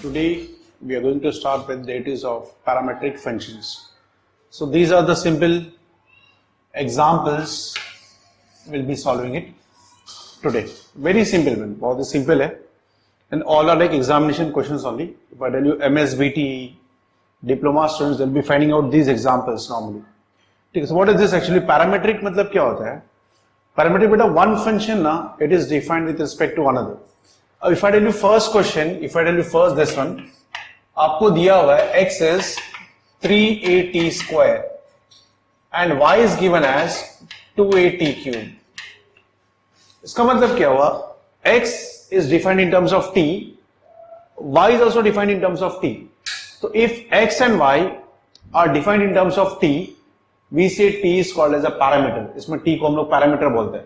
Today we are going to start with derivatives of parametric functions. So these are the simple examples. We'll be solving it today. Very simple one, बहुत simple है, and all are like examination questions only. If I tell you MSBT diploma students, they'll be finding out these examples normally. ठीक है, so what is this actually? Parametric मतलब क्या होता है? Parametric बेटा one function ना, it is defined with respect to another. अब if I tell you first question, if I tell you first this one, आपको दिया हुआ है x is 3at square and y is given as 2at cube. इसका मतलब क्या हुआ? x is defined in terms of t, y is also defined in terms of t. So if x and y are defined in terms of t, we say t is called as a parameter. इसमें t को हम लोग parameter बोलते हैं.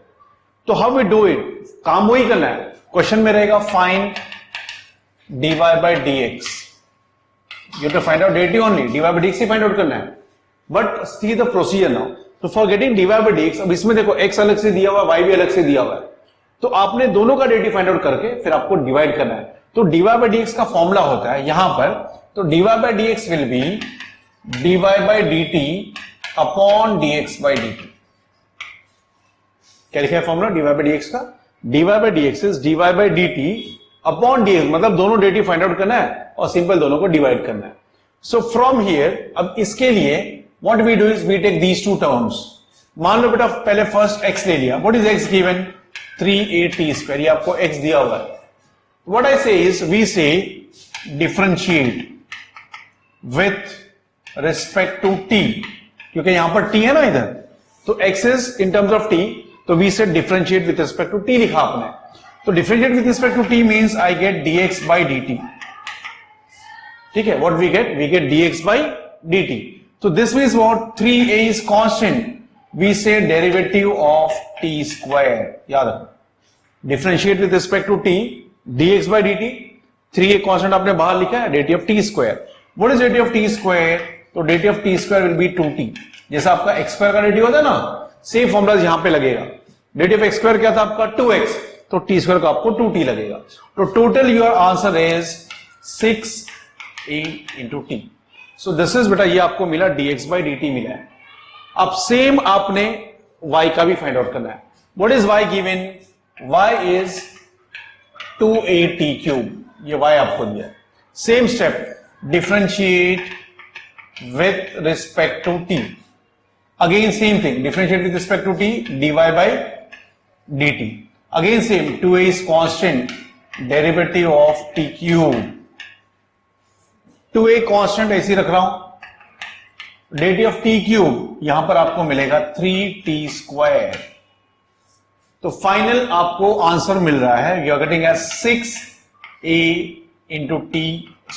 तो how we do it? काम वही करना है. क्वेश्चन में रहेगा find dy by dx. You have to find out dt only. dy by dx he find out करना है. But see the procedure now. So for getting dy by dx, अब इसमें देखो x अलग से दिया हुआ है, y भी अलग से दिया हुआ है. तो आपने दोनों का dt फाइंड आउट करके फिर आपको डिवाइड करना है. तो dy by dx का फॉर्मूला होता है यहां पर. तो dy by dx will be dy by dt upon dx by dt. क्या लिखा है फॉर्मूला dy by dx का? dy by dx is dy by dt upon dx, मतलब दोनों dt फाइंड आउट करना है और सिंपल दोनों को डिवाइड करना है. सो फ्रॉम हियर अब इसके लिए what we do is we take these two terms. मान लो बेटा पहले फर्स्ट x ले लिया. What is x given? 3at square. ये आपको x दिया हुआ है. What I say is we say differentiate with respect to t, क्योंकि यहां पर t है ना इधर, तो x is in terms of t, तो we say differentiate with respect to t लिखा आपने. तो differentiate with respect to t means I get dx by dt. ठीक है, what we get dx by dt. तो this means what 3a is constant, we say derivative of t square. याद रखो, differentiate with respect to t dx by dt. 3a constant आपने बाहर लिखा है, derivative of t square. What is derivative of t square? तो derivative of t square will be 2t. जैसा आपका x square का डेरिवेटिव होता है ना, सेम फॉर्मूला यहां पे लगेगा. डेरिवेटिव ऑफ x स्क्वायर क्या था आपका? 2x, तो t स्क्वायर का आपको 2t लगेगा. तो total your answer is 6a into t. So this is बेटा ये आपको मिला dx by dt मिला है. अब सेम आपने y का भी फाइंड आउट करना है. What is y given? y is 2at cube. ये y आपको दिया है. Same step, differentiate with respect to t. Again same thing, differentiate with respect to t, dy by dt. Again same, 2a is constant, derivative of t cube. 2a constant ऐसे रख रहा हूं, derivative of t cube यहां पर आपको मिलेगा 3t square. तो final आपको आंसर मिल रहा है, you are getting as 6a into t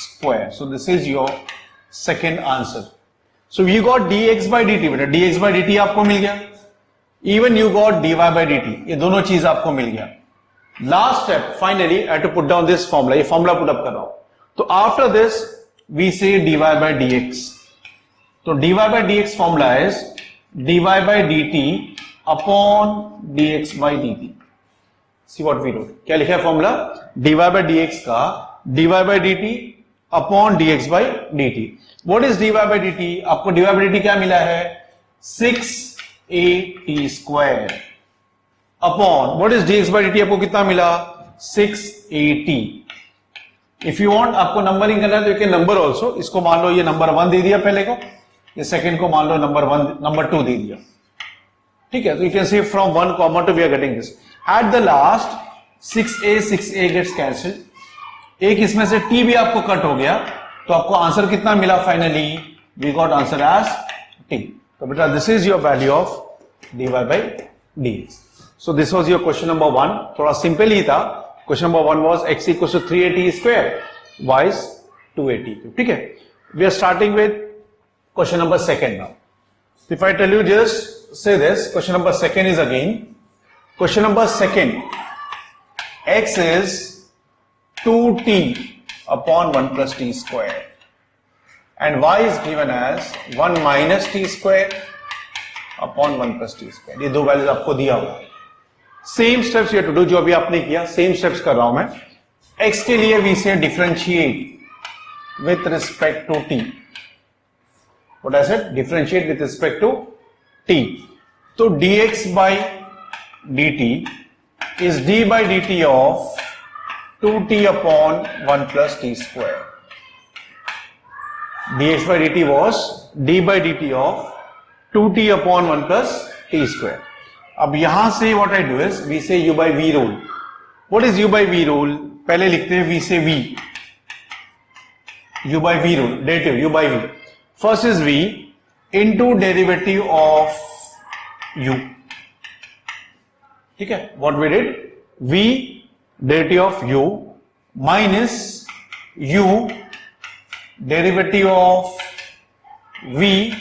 square. So this is your second answer. So you got dx by dt, बेटा dx by dt आपको मिल गया. Even you got dy by dt, ये दोनों चीज आपको मिल गया. Last step, finally, I have to put down this formula. ये formula put up कर रहा हूं. तो after this, we say dy by dx. तो dy by dx formula is dy by dt upon dx by dt. See what we wrote. क्या लिखा है formula? dy by dx का dy by dt upon dx by dt. What is dy by dt? आपको dy by dt क्या मिला है? 6at square upon what is dx by dt? आपको कितना मिला? 6at. If you want आपको numbering करना है तो you can number also. इसको मान लो ये नंबर 1 दे दिया पहले को, ये सेकंड को मान लो नंबर 2 दे दिया. ठीक है, तो you can say from 1 comma 2 we are getting this. At the last 6a gets cancelled. एक इसमें से t भी आपको कट हो गया, तो आपको आंसर कितना मिला? Finally we got answer as t. तो बेटा this is your value of dy by dx. So this was your question number 1. थोड़ा सिंपल ही था. Question number 1 was x equals to 3at square, y is 2at. ठीक है, we are starting with question number 2 now. If I tell you just say this, question number 2 is again question number 2. x is 2t upon 1 plus t square and y is given as 1 minus t square upon 1 plus t square. ये दो values आपको दिया हुआ है. Same steps you have to do, जो अभी आपने किया सेम स्टेप्स कर रहा हूं मैं. x के लिए we say differentiate with respect to t. What I said? Differentiate with respect to t. So dx by dt is d by dt of 2t upon 1 plus t square. dx by dt was d by dt of 2t upon 1 plus t square. अब यहां से what I do is we say u by v rule. What is u by v rule? पहले लिखते हैं v से v. u by v rule, derivative u by v. First is v into derivative of u. ठीक है? What we did? v derivative of u minus u derivative of v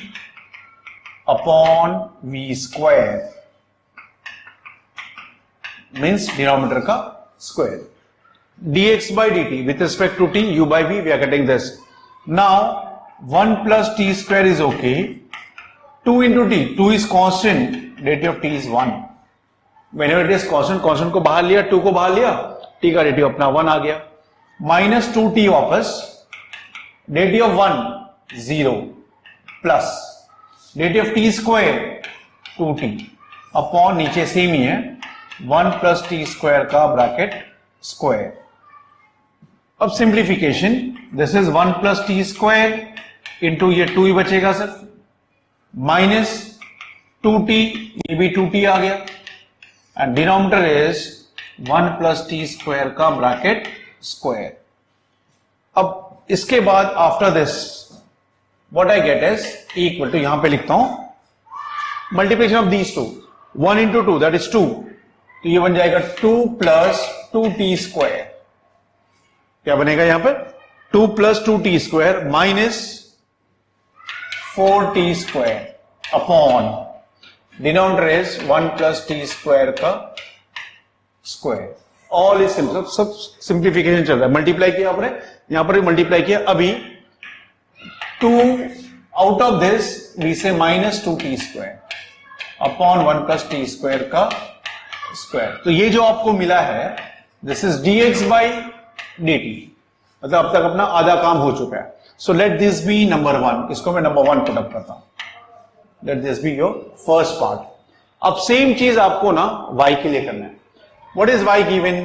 upon v square. Means denominator का square. dx by dt with respect to t, u by v, we are getting this. Now 1 plus t square is okay. 2 into t, 2 is constant, derivative of t is 1. Whenever it is constant, constant को बाहर लिया, 2 को बाहर लिया, t का derivative अपना 1 आ गया. Minus 2t वापस, derivative of 1 0 plus derivative of t square 2t upon नीचे सेम ही है 1 plus t square का ब्रैकेट स्क्वायर. अब simplification, this is 1 plus t square into ये 2 ही बचेगा सिर्फ, माइनस 2t, ये भी 2t आ गया, and denominator is 1 plus t square का ब्रैकेट स्क्वायर. अब इसके बाद after this what I get is equal to, यहां पे लिखता हूं multiplication of these two, 1 into 2 that is 2, तो ये बन जाएगा 2 plus 2t square. क्या बनेगा यहां पर? 2 plus 2t square minus 4t square upon denominator is 1 plus t square का स्क्वायर. ऑल इज सिंपल, सब सिंप्लीफिकेशन चल रहा है. मल्टीप्लाई किया आपने, यहां पर भी मल्टीप्लाई किया. अभी 2 आउट ऑफ दिस वी से minus 2t square upon 1 plus t square का स्क्वायर. तो ये जो आपको मिला है this is dx by dt, मतलब अब तक अपना आधा काम हो चुका है. So let this be number 1, इसको मैं नंबर 1 पुट अप करता हूं. Let this be your first part. अब सेम चीज आपको ना y के लिए करना है. What is y given?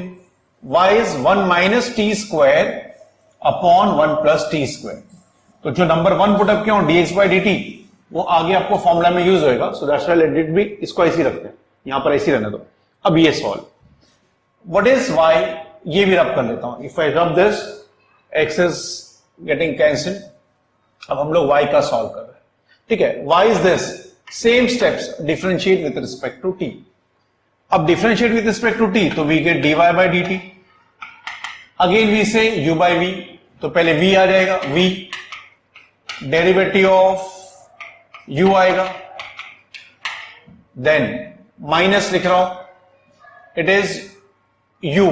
y is 1 minus t square upon 1 plus t square. तो जो नंबर 1 पुट अप किया हूं dx बाई dt, वो आगे आपको फॉर्मूला में यूज होएगा. So that's why let it be, इसको ऐसे ही रखते हैं, यहां पर ऐसे ही रहने दो. अब ये सॉल्व, व्हाट इज y, ये भी रब कर लेता हूं. If I rub this, x is getting cancel. अब हम लोग y का सॉल्व कर रहे हैं. ठीक है, y is this, same steps, differentiate with respect to t. अब differentiate with respect to t, तो we get dy by dt. Again we say u by v, तो पहले v आ जाएगा, v डेरिवेटिव ऑफ u आएगा, then minus लिख रहा हूं, it is u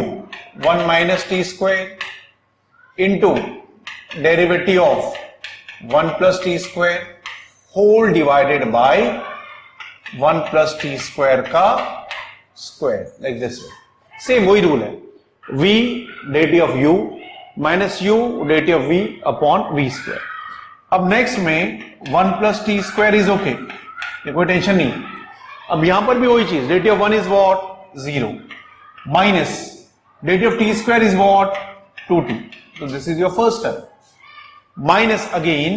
1 minus t square into derivative of 1 plus t square whole divided by 1 plus t square का square, like this. Same वही रूल है, v derivative of u minus u derivative of v upon v square. अब next में 1 plus t square is okay, कोई tension नहीं. अब यहां पर भी वही चीज, derivative of 1 is what? 0 minus derivative of T square is what? 2t. So this is your first step. Minus again,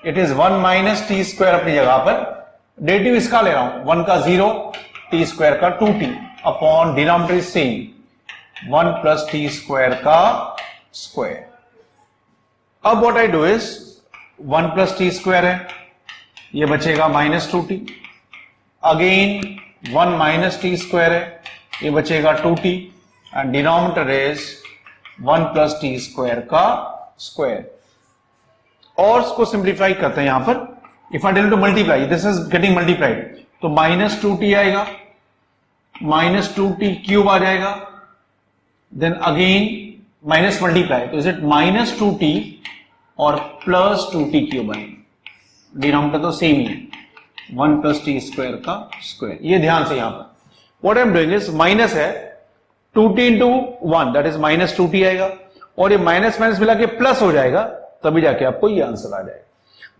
it is 1 minus t square अपनी जगह पर, डेरिवेटिव इसका ले रहा हूं, 1 का 0, t स्क्वायर का 2t upon denominator is same 1 plus t square का स्क्वायर. अब what I do is 1 plus t square है, ये बचेगा माइनस 2t. अगेन 1 माइनस टी स्क्वायर है, ये बचेगा 2t, and denominator is 1 plus t square का स्क्वायर. और इसको सिंप्लीफाई करते हैं यहां पर. If I tell to multiply, this is getting multiplied, तो माइनस 2t आएगा, माइनस 2t क्यूब आ जाएगा, देन अगेन माइनस मल्टीप्लाई, तो इज इट माइनस 2t और प्लस 2t क्यूब आएगा. डिनोमिनेटर तो सेम ही है, 1 प्लस टी स्क्वायर का स्क्वायर. ये ध्यान से यहां पर what I am doing is, minus है 2t into 1 that is minus 2t आएगा, और ये माइनस माइनस मिला के प्लस हो जाएगा, तभी जाके आपको ये आंसर आ जाएगा.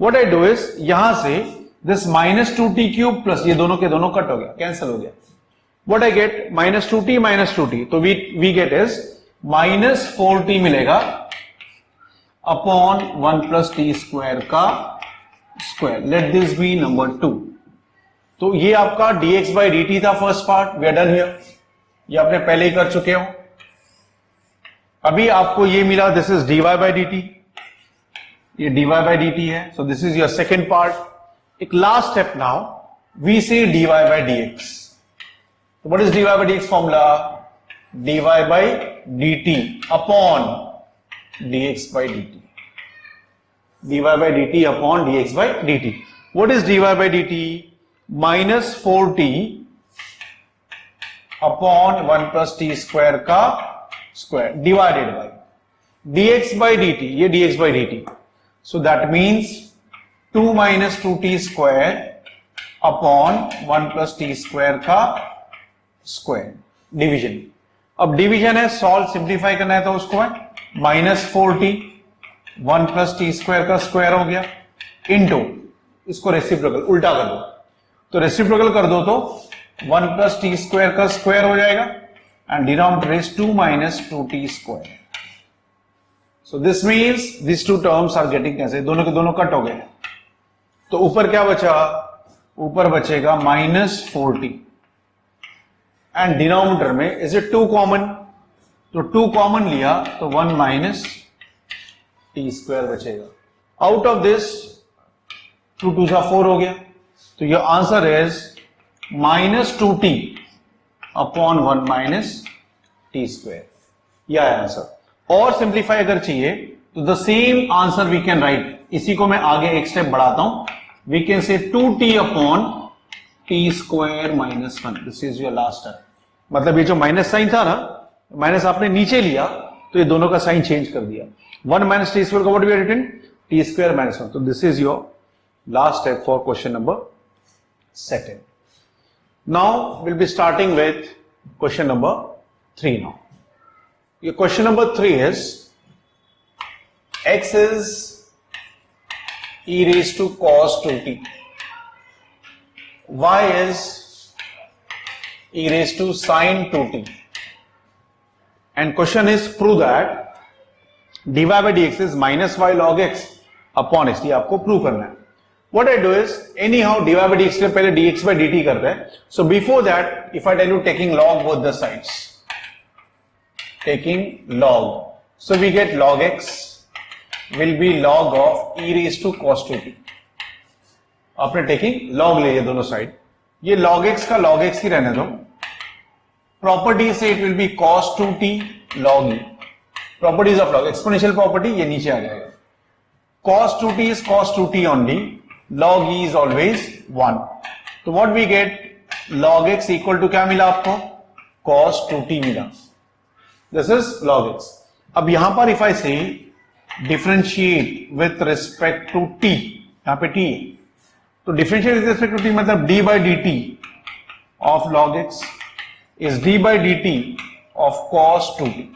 व्हाट आई डू इज, यहां से दिस -2t³ प्लस ये दोनों के दोनों कट हो गया, कैंसिल हो गया. व्हाट आई गेट, -2t, तो वी गेट इज -4t मिलेगा अपॉन 1+t² का square. Let this be number 2. तो ये आपका dx/dt था first part, we are done here. ये आपने पहले ही कर चुके हो. अभी आपको ये मिला, दिस इज dy/dt, ये dy/dt है. सो this is your second part. एक लास्ट स्टेप नाउ, वी से dy/dx. तो what is dy/dx formula, dy/dt upon dx/dt, dy/dt upon dx/dt. What is dy/dt, -4t upon 1+t² का स्क्वायर डिवाइडेड बाय dx/dt, ये dx/dt. So that means 2 - 2t² upon 1+t² का square. Division, अब division है, solve simplify करना है तो उसको है -4t 1+t² का स्क्वायर हो गया इनटू, इसको रेसिप्रोकल उल्टा कर दो, तो रेसिप्रोकल कर दो तो 1+t² का स्क्वायर हो जाएगा and denominator is 2 - 2t². So this means this two terms are getting cancel, दोनों के दोनों कट हो गए. तो ऊपर क्या बचा, ऊपर बचेगा -4t एंड डिनोमिनेटर में इज इट 2 कॉमन, तो 2 कॉमन लिया तो 1 - t² बचेगा. आउट ऑफ दिस 2 2 4 हो गया. तो your answer is -2t upon 1 - t². यह है आंसर. और सिंप्लीफाई अगर चाहिए तो the same answer we can write, इसी को मैं आगे एक स्टेप बढ़ाता हूं. We can say 2t upon t² - 1. This is your last step. मतलब ये जो माइनस साइन था ना, माइनस आपने नीचे लिया तो ये दोनों का साइन चेंज कर दिया. 1 - t² का what we have written, t² - 1. तो this is your last step for question number 2. Now we'll be starting with question number 3 now. Your question number 3 is x is e raised to cos 2t, y is e raised to sin 2t, and question is prove that dy/dx is -y log x upon x. ये आपको prove करना है. What I do is, anyhow dy/dx से पहले dx/dt करते हैं. So before that, if I tell you taking log both the sides, taking log, so we get log x will be log of e raised to cos 2t. आपने taking log ले लिया दोनों side. ये log x का log x ही रहने दो. Property से it will be cos 2t log e. Properties of log, exponential property, ये नीचे आ जाएगा. cos 2t is cos 2t only. log e is always 1. तो what we get, log x equal to क्या मिला आपको, cos 2t मिला. This is log x. अब यहां पर if I say differentiate with respect to t, यहां पे t, तो differentiate with respect to t मतलब d/dt of log x is d/dt of cos 2t.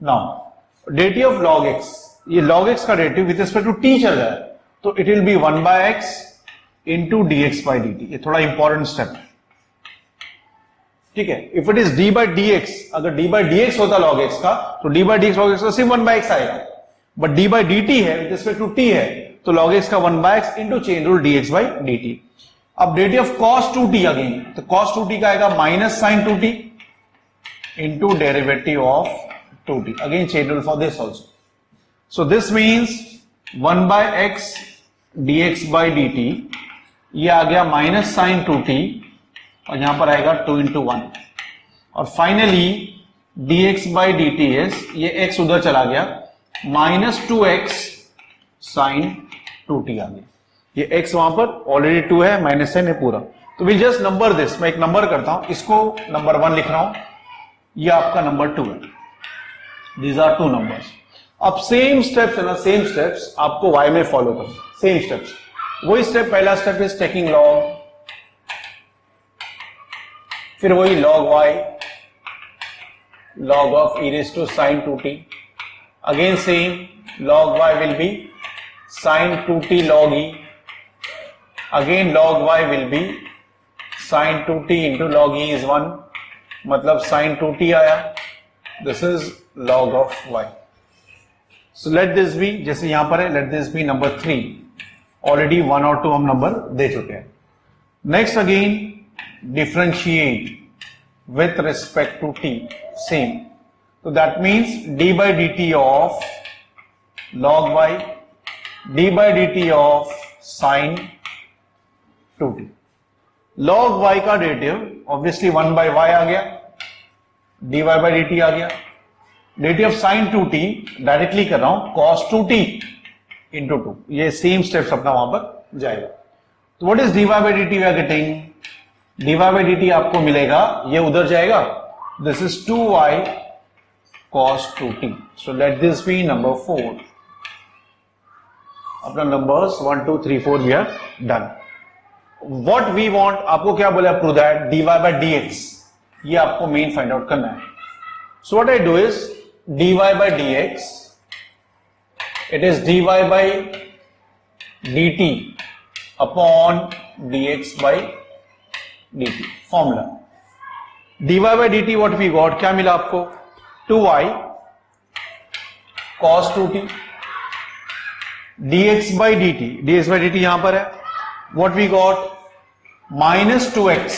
Now derivative of log x, ये log x का derivative with respect to t चल रहा है, तो it will be 1/x into dx/dt. ये थोड़ा important step है, ठीक है. इफ इट इज d/dx, अगर d/dx होता log x का, तो d/dx log x का सिर्फ 1/x आएगा. बट d/dt है विद रिस्पेक्ट टू t है, तो log x का 1/x into chain rule dx/dt. अब derivative of cos 2t again, तो cos 2t का आएगा -sin 2t into derivative of 2t. Again chain rule for this also. So this means 1/x dx/dt, ये आ गया -sin 2t और यहां पर आएगा 2 into 1. और फाइनली dx/dt is, ये x उधर चला गया, -2x sin 2t आ गया. ये x वहां पर ऑलरेडी 2 है, माइनस साइन है पूरा. तो विल जस्ट नंबर दिस, मैं एक नंबर करता हूं, इसको नंबर 1 लिख रहा हूं, ये आपका नंबर 2 है. These are 2 numbers. अब सेम स्टेप्स है ना, सेम स्टेप्स आपको y में फॉलो करना, सेम स्टेप्स. वही स्टेप, पहला स्टेप इज टेकिंग log, फिर वही log y, log of e raised to sin 2t, again same log y will be sin 2t log e. Again log y will be sin 2t into log e is 1. मतलब sin 2t आया. This is log of y. So let this be, जैसे यहां पर है, let this be number 3. Already 1 और 2 हम number दे चुके हैं. Next again differentiate with respect to t. Same. So that means d by dt of log y, d by dt of sin 2t. log y का derivative obviously 1 by y आ गया, dy by dt आ गया. Derivative of sin 2t directly कर रहा हूं cos 2t into 2. ये same steps अपना वहां पर जाएगा. तो what is dy by dt we are getting? dy by dt आपको मिलेगा, ये उधर जाएगा, this is 2y cos 2t. So let this be number 4. अपना numbers 1 2 3 4 we are done. What we want, आपको क्या बोला? Prove that dy by dx, ये आपको मेन फाइंड आउट करना है. So what I do is dy by dx, it is dy by dt upon dx by dt. Formula dy by dt what we got, क्या मिला आपको? 2y cos 2t. dx by dt यहां पर है, what we got? minus 2x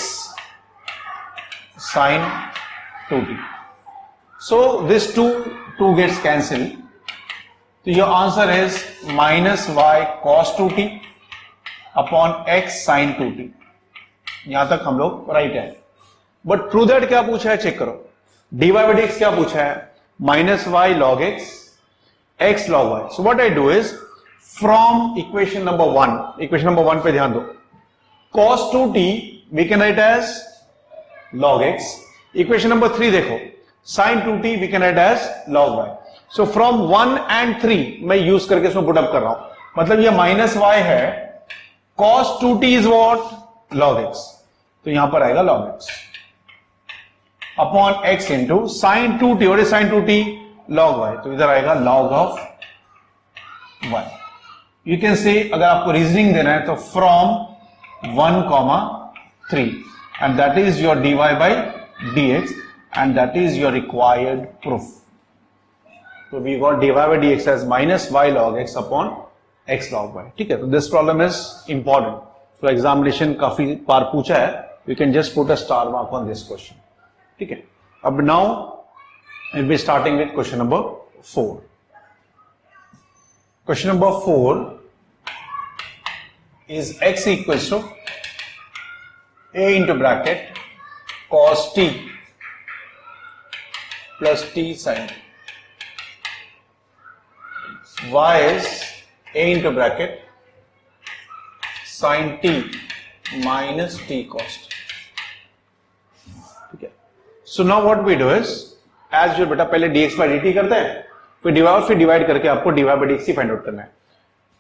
sin 2t. So this 2 gets cancelled. So your answer is minus y cos 2t upon x sin 2t. यहां तक हम लोग राइट है. बट ट्रू दैट क्या पूछा है, चेक करो. dy by dx क्या पूछा है? minus y log x log y. So what I do is from equation number 1 पे ध्यान दो. cos 2t we can write as log x. Equation number 3 देखो, sin 2t we can write as log y. So from 1 and 3 मैं use करके इसमें put up कर रहा हूं. मतलब ये माइनस y है, cos 2t is what? log x. तो यहां पर आएगा log x upon x into sin 2t. और sin 2t log y, तो इधर आएगा log of y. You can say, अगर आपको रीजनिंग देना है तो from 1, 3, and that is your dy by dx, and that is your required proof. So we got dy by dx as minus y log x upon x log y. ठीक है, तो this problem is important. So examination काफी बार पूछा है, you can just put a star mark on this question. ठीक है, अब now we'll be starting with question number 4. Question number 4 is x equals to a into bracket cos t plus t sin t. Y is a into bracket sin t minus t cos t. ठीक है. So now what we do is, as your बेटा पहले dx by dt करते हैं, फिर divide करके आपको dy by dx he find out करना है.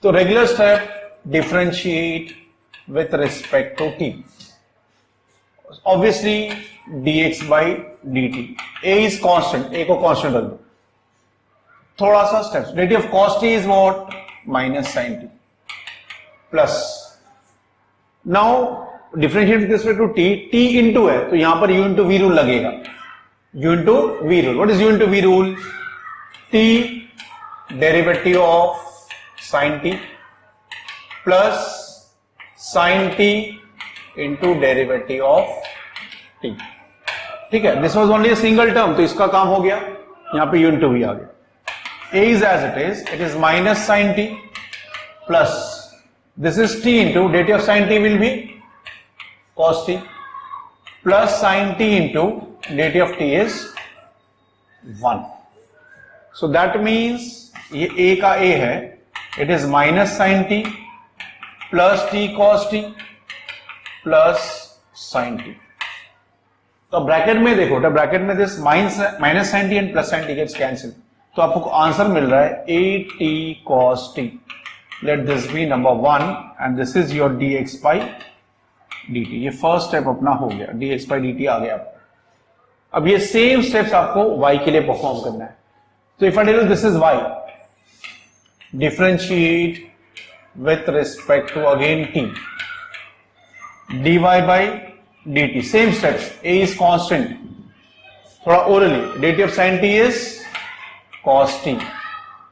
तो regular step, differentiate with respect to t. Obviously dx by dt. A is constant, a को constant रख दो. थोड़ा सा steps. Derivative of cos t is what? Minus sin t. Plus. Now differentiate with respect to t. T into है, तो यहां पर u into v rule लगेगा. u into v rule. What is u into v rule? T derivative of sin t plus sin t into derivative of t. ठीक है, this was only single term, तो इसका काम हो गया. यहां पे u into v आ गया. a is as it is minus sin t plus this is t into derivative of sin t will be cos t plus sin t into derivative of t is 1. So that means ये a का a है, it is minus sin t plus t cos t plus sin t. तो bracket में देखो, तो bracket में this minus sin t and plus sin t gets cancel, तो आपको आंसर मिल रहा है a t cos t. Let this be number 1 and this is your dx by dt. ये फर्स्ट स्टेप अपना हो गया, dx by dt आ गया आपको. अब ये सेम स्टेप्स आपको y के लिए परफॉर्म करना है. तो if I tell you this is y, differentiate with respect to again t, dy by dt. Same steps. A is constant. थोड़ा orally. Dt of sin t is cos t.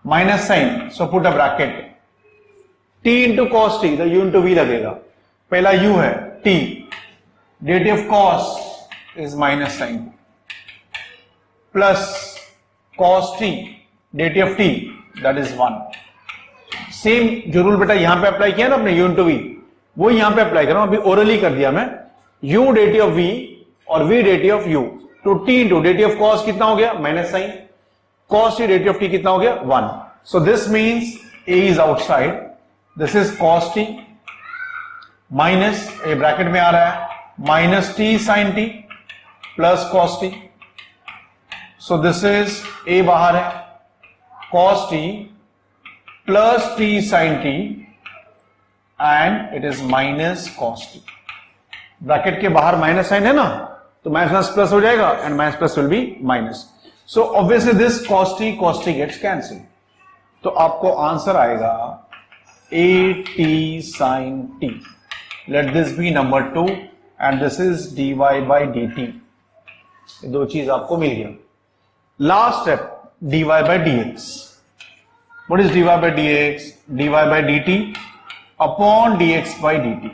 Minus sign. So put a bracket. T into cos t. The u into v लगेगा. पहला u है t. Dt of cos is minus sign. Plus cos t. Dt of t. That is 1. Same जो rule बेटा यहां पे apply किया ना अपने u into v, वो यहां पे अप्लाई कर रहा हूं. अभी ओरली कर दिया मैं. u dt of v और v dt of u. तो t into dt of cos कितना हो गया? Minus sine. cos t dt of t कितना हो गया? 1. So this means a is outside. This is cos t minus a bracket में आ रहा है minus t sin t plus cos t. So this is a बाहर है cos t plus t sin t and it is minus cos t. Bracket के बाहर minus sign है ना, तो माइनस प्लस हो जाएगा and minus plus will be minus. So obviously this cos t gets cancel. तो आपको आंसर आएगा a t sin t. Let this be number 2 and this is dy by dt. ये दो चीज आपको मिल गया. Last step dy by dx. What is dy by dx? dy by dt upon dx by dt.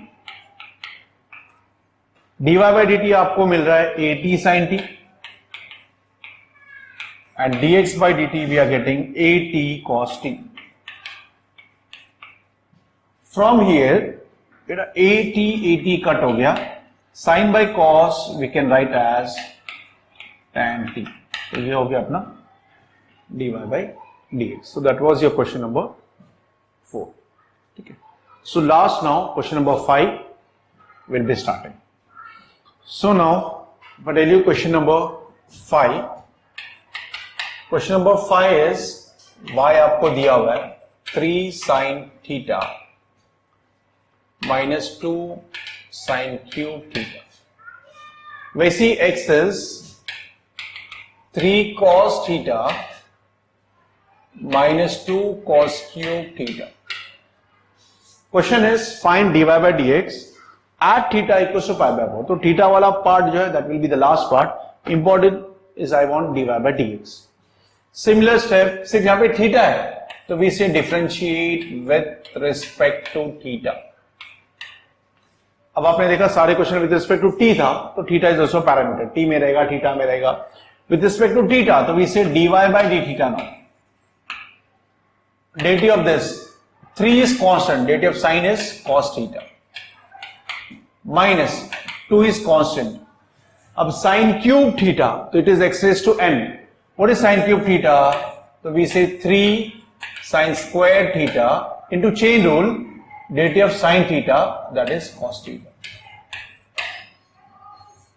dy by dt आपको मिल रहा है at sin t and dx by dt we are getting at cos t. From here at cut हो गया. sin by cos we can write as tan t. तो ये हो गया अपना dy by dx. So that was your question number 4. Okay. So last now question number 5 will be starting. So now if I tell you question number 5. Question number 5 is y आपको दिया हुआ है 3 sin theta minus 2 sin cube theta. वैसी x is 3 cos theta minus 2 cos cube theta. Question is find dy by dx at theta equals to pi by 4. तो theta वाला part जो है that will be the last part. Important is I want dy by dx. Similar step, सिर्फ यहाँ पे theta है तो we say differentiate with respect to theta. अब आपने देखा सारे question with respect to t था तो theta is also parameter. t में रहेगा थीटा में रहेगा. With respect to theta तो we say dy by d theta now. Dt of this 3 is constant. Dt of sin is cos theta minus 2 is constant. अब sin cube theta तो it is x raised to n. What is sin cube theta? So we say 3 sin square theta into chain rule dt of sin theta that is cos theta.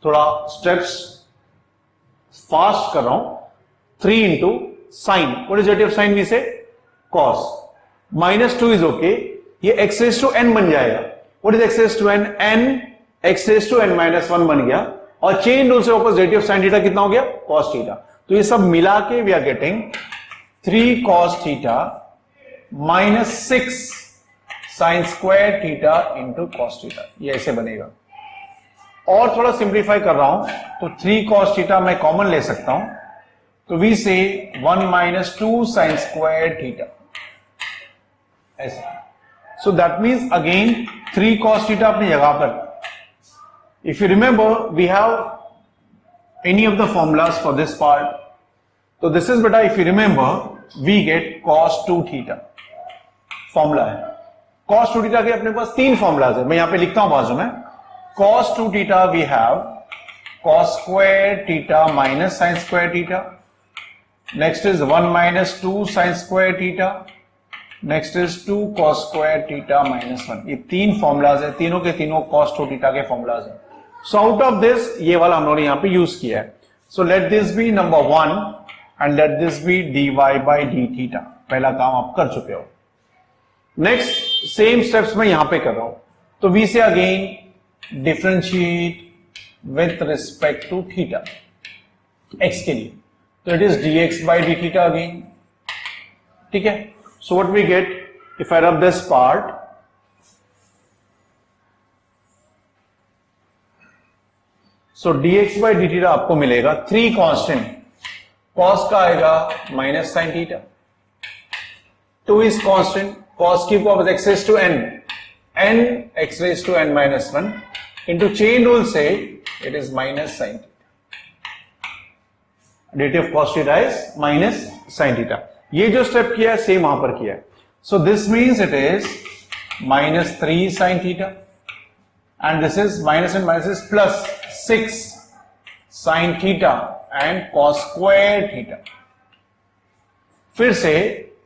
थोड़ा steps fast कर रहा हूं. 3 into sin. What is dt of sin? We say cos. Minus 2 is okay. ये x raised to n बन जाएगा. What is x raised to n? n x raised to n minus 1 बन गया और chain rule से वापस dt of sin theta कितना हो गया? cos theta. तो ये सब मिला के we are getting 3 cos theta minus 6 sin square theta into cos theta. ये ऐसे बनेगा. और थोड़ा सिंप्लीफाई कर रहा हूं तो 3 cos theta मैं कॉमन ले सकता हूं तो we say 1 minus 2 sin square theta. ऐसे. So that means again 3 cos theta अपनी जगह पर. If you remember we have any of the formulas for this part. So this is beta if you remember we get cos 2 theta. Formula है. cos 2 theta के अपने पास 3 formulas है. मैं यहां पे लिखता हूं बाजू में. cos 2 theta we have cos square theta minus sin square theta. Next is 1 minus 2 sin square theta. Next is 2 cos square theta minus 1. ये 3 फॉर्मूलाज है. तीनों के तीनों cos 2 theta के फॉर्मूलाज हैं. So out of this ये वाला हम लोगों ने यहां पे यूज किया है. So let this be number 1 and let this be dy by d theta. पहला काम आप कर चुके हो. Next same steps मैं यहां पे कर रहा हूं. तो we say again differentiate with respect to theta x के लिए. तो it is dx by d theta again. ठीक है. So what we get if I rub this part, so dx by dt आपको मिलेगा 3 कांस्टेंट, cos का आएगा minus sine theta, 2 is constant, cos cube of x raised to n x raised to n minus 1 into chain rule say it is minus sin theta. Derivative of cos theta is minus sin theta. ये जो step किया है same वहां पर किया है. So this means it is minus 3 sin theta and this is minus and minus is plus 6 sin theta and cos square theta. फिर से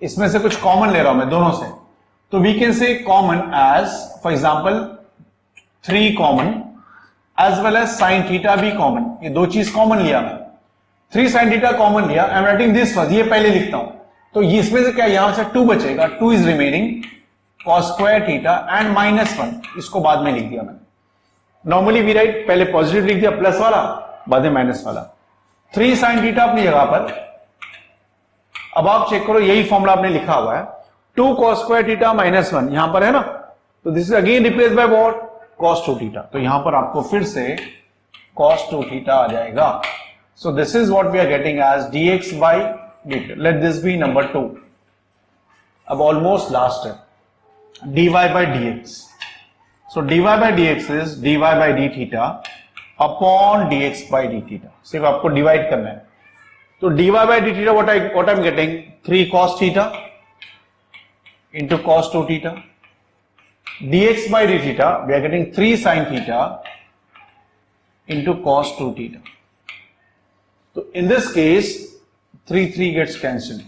इसमें से कुछ कॉमन ले रहा हूं मैं दोनों से, तो we can say common as for example 3 common as well as sine theta भी कॉमन. ये दो चीज कॉमन लिया मैं, 3 साइन थीटा कॉमन लिया. I am writing this first, ये पहले लिखता हूं. तो इसमें से क्या यहां से 2 बचेगा, 2 is remaining cos square theta and minus 1, इसको बाद में लिख दिया मैंने. नॉर्मली वी राइट पहले पॉजिटिव लिख दिया प्लस वाला, बाद में माइनस वाला. 3 साइन थीटा अपनी जगह पर. अब आप चेक करो यही फॉर्मूला आपने लिखा हुआ है, 2 cos स्क्वायर थीटा माइनस 1 यहां पर है ना, तो this is again replace by what, cos 2 theta. तो यहां पर आपको फिर से cos 2 थीटा आ जाएगा. So this is what we are getting as dx by dt. Let this be number 2. अब ऑलमोस्ट लास्ट है, dy by dx. So dy by dx is dy by d theta upon dx by d theta. सिर्फ आपको divide करना है. तो dy by d theta what I'm getting 3 cos theta into cos 2 theta. dx by d theta we are getting 3 sin theta into cos 2 theta. तो in this case 3 gets cancelled.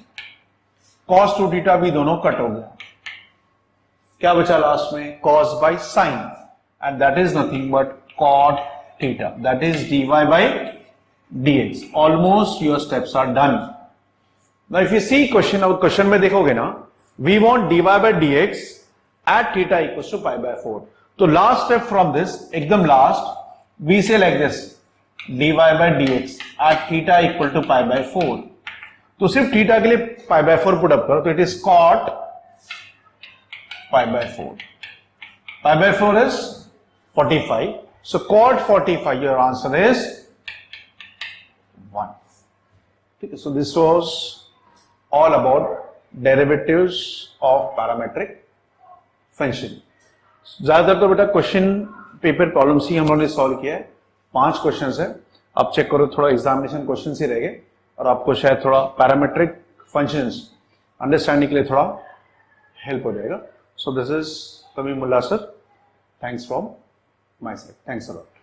cos 2 theta भी दोनों cut हो गया. क्या बचा last में, cos by sin, and that is nothing but cot theta. That is dy by dx. Almost your steps are done. Now if you see question, अब question में देखोगे ना, we want dy by dx at theta equals to pi by 4. तो last step from this, एकदम last, we say like this, dy by dx at theta equal to pi by 4. तो सिर्फ theta के लिए pi by 4 put up करो, तो it is cot pi by 4. Pi by 4 is 45. So cot 45, your answer is 1. Okay, so this was all about derivatives of parametric function. ज्यादातर तो बेटा question paper problems ही हम लोगों ने सॉल्व किया है. 5 क्वेश्चंस है. अब चेक करो, थोड़ा एग्जामिनेशन क्वेश्चंस ही रह गए और आपको शायद थोड़ा पैरामेट्रिक फंक्शंस अंडरस्टैंडिंग के लिए थोड़ा हेल्प हो जाएगा. So this is Tamim Mullah sir. Thanks from my side. Thanks a lot.